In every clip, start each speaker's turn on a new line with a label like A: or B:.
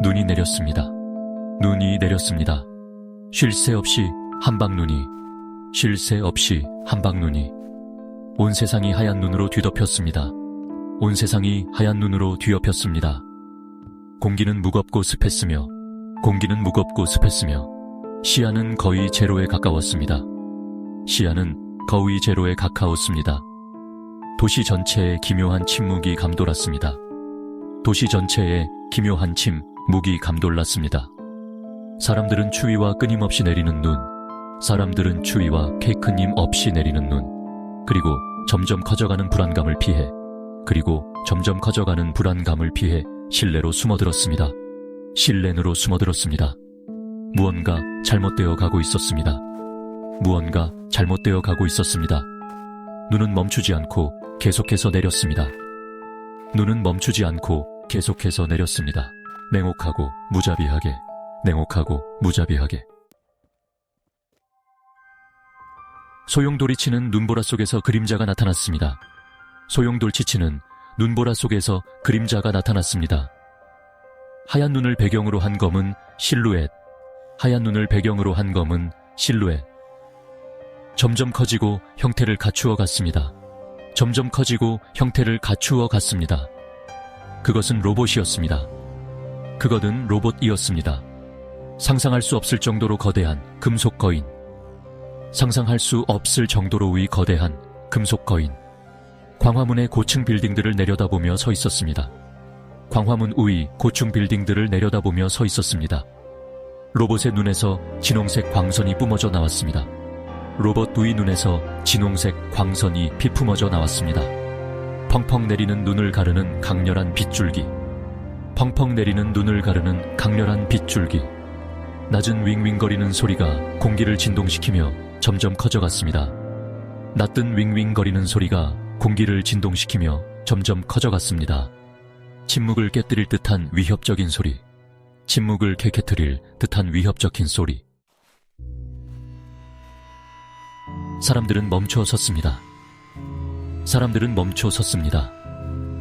A: 눈이 내렸습니다. 눈이 내렸습니다. 쉴 새 없이 한방눈이, 쉴 새 없이 한방눈이. 온 세상이 하얀 눈으로 뒤덮였습니다. 온 세상이 하얀 눈으로 뒤엎였습니다. 공기는 무겁고 습했으며, 공기는 무겁고 습했으며, 시야는 거의 제로에 가까웠습니다. 시야는 거의 제로에 가까웠습니다. 도시 전체에 기묘한 침묵이 감돌았습니다. 도시 전체에 기묘한 침묵이 감돌랐습니다. 사람들은 추위와 끊임없이 내리는 눈, 사람들은 추위와 케이크님 없이 내리는 눈, 그리고 점점 커져가는 불안감을 피해, 그리고 점점 커져가는 불안감을 피해 실내로 숨어들었습니다. 실내로 숨어들었습니다. 무언가 잘못되어 가고 있었습니다. 무언가 잘못되어 가고 있었습니다. 눈은 멈추지 않고 계속해서 내렸습니다. 눈은 멈추지 않고 계속해서 내렸습니다. 냉혹하고 무자비하게, 냉혹하고 무자비하게. 소용돌이치는 눈보라 속에서 그림자가 나타났습니다. 소용돌이치는 눈보라 속에서 그림자가 나타났습니다. 하얀 눈을 배경으로 한 검은 실루엣, 하얀 눈을 배경으로 한 검은 실루엣. 점점 커지고 형태를 갖추어 갔습니다. 점점 커지고 형태를 갖추어 갔습니다. 그것은 로봇이었습니다. 그것은 로봇이었습니다. 상상할 수 없을 정도로 거대한 금속 거인. 상상할 수 없을 정도로의 거대한 금속 거인. 광화문의 고층 빌딩들을 내려다보며 서 있었습니다. 광화문 의 고층 빌딩들을 내려다보며 서 있었습니다. 로봇의 눈에서 진홍색 광선이 뿜어져 나왔습니다. 로봇 의 눈에서 진홍색 광선이 피품어져 나왔습니다. 펑펑 내리는 눈을 가르는 강렬한 빗줄기. 펑펑 내리는 눈을 가르는 강렬한 빗줄기. 낮은 윙윙거리는 소리가 공기를 진동시키며 점점 커져갔습니다. 낮은 윙윙거리는 소리가 공기를 진동시키며 점점 커져갔습니다. 침묵을 깨뜨릴 듯한 위협적인 소리. 침묵을 깨뜨릴 듯한 위협적인 소리. 사람들은 멈춰 섰습니다. 사람들은 멈춰 섰습니다.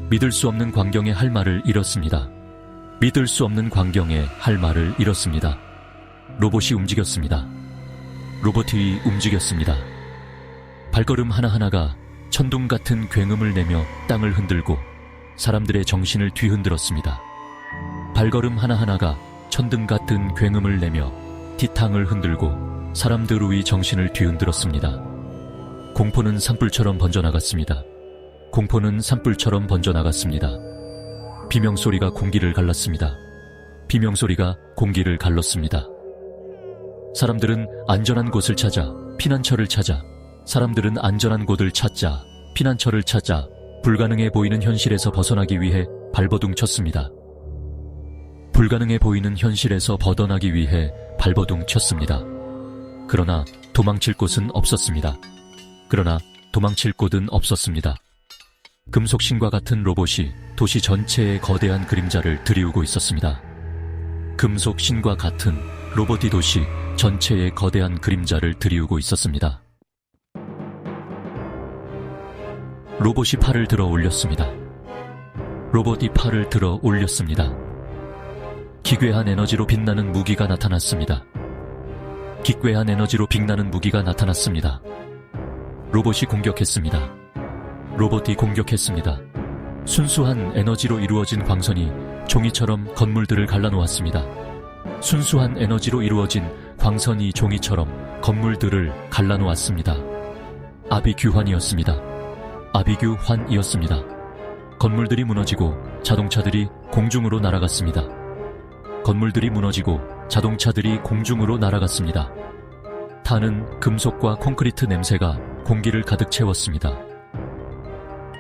A: 믿을 수 없는 광경에 할 말을 잃었습니다. 믿을 수 없는 광경에 할 말을 잃었습니다. 로봇이 움직였습니다. 로봇이 움직였습니다. 발걸음 하나하나가 천둥 같은 굉음을 내며 땅을 흔들고 사람들의 정신을 뒤흔들었습니다. 발걸음 하나하나가 천둥 같은 굉음을 내며 뒤탕을 흔들고 사람들의 정신을 뒤흔들었습니다. 공포는 산불처럼 번져나갔습니다. 공포는 산불처럼 번져나갔습니다. 비명소리가 공기를 갈랐습니다. 비명소리가 공기를 갈랐습니다. 사람들은 안전한 곳을 찾아 피난처를 찾아 사람들은 안전한 곳을 찾자 피난처를 찾아 불가능해 보이는 현실에서 벗어나기 위해 발버둥 쳤습니다. 불가능해 보이는 현실에서 벗어나기 위해 발버둥 쳤습니다. 그러나 도망칠 곳은 없었습니다. 그러나 도망칠 곳은 없었습니다. 금속신과 같은 로봇이 도시 전체의 거대한 그림자를 들이우고 있었습니다. 금속신과 같은 로봇이 도시 전체의 거대한 그림자를 들이우고 있었습니다. 로봇이 팔을 들어 올렸습니다. 로봇이 팔을 들어 올렸습니다. 기괴한 에너지로 빛나는 무기가 나타났습니다. 기괴한 에너지로 빛나는 무기가 나타났습니다. 로봇이 공격했습니다. 로봇이 공격했습니다. 순수한 에너지로 이루어진 광선이 종이처럼 건물들을 갈라놓았습니다. 순수한 에너지로 이루어진 광선이 종이처럼 건물들을 갈라놓았습니다. 아비규환이었습니다. 아비규환이었습니다. 건물들이 무너지고 자동차들이 공중으로 날아갔습니다. 건물들이 무너지고 자동차들이 공중으로 날아갔습니다. 타는 금속과 콘크리트 냄새가 공기를 가득 채웠습니다.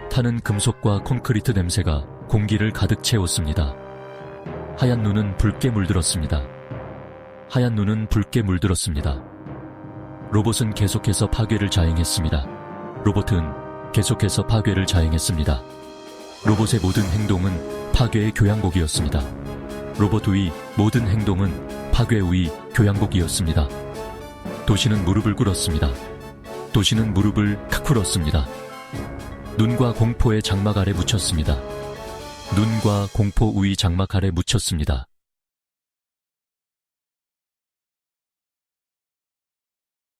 A: 타는 금속과 콘크리트 냄새가 공기를 가득 채웠습니다. 하얀 눈은 붉게 물들었습니다. 하얀 눈은 붉게 물들었습니다. 로봇은 계속해서 파괴를 자행했습니다. 로봇은 계속해서 파괴를 자행했습니다. 로봇의 모든 행동은 파괴의 교향곡이었습니다. 로봇의 모든 행동은 파괴의 교향곡이었습니다. 도시는 무릎을 꿇었습니다. 도시는 무릎을 꿇었습니다. 눈과 공포의 장막 아래 묻혔습니다. 눈과 공포의 장막 아래 묻혔습니다.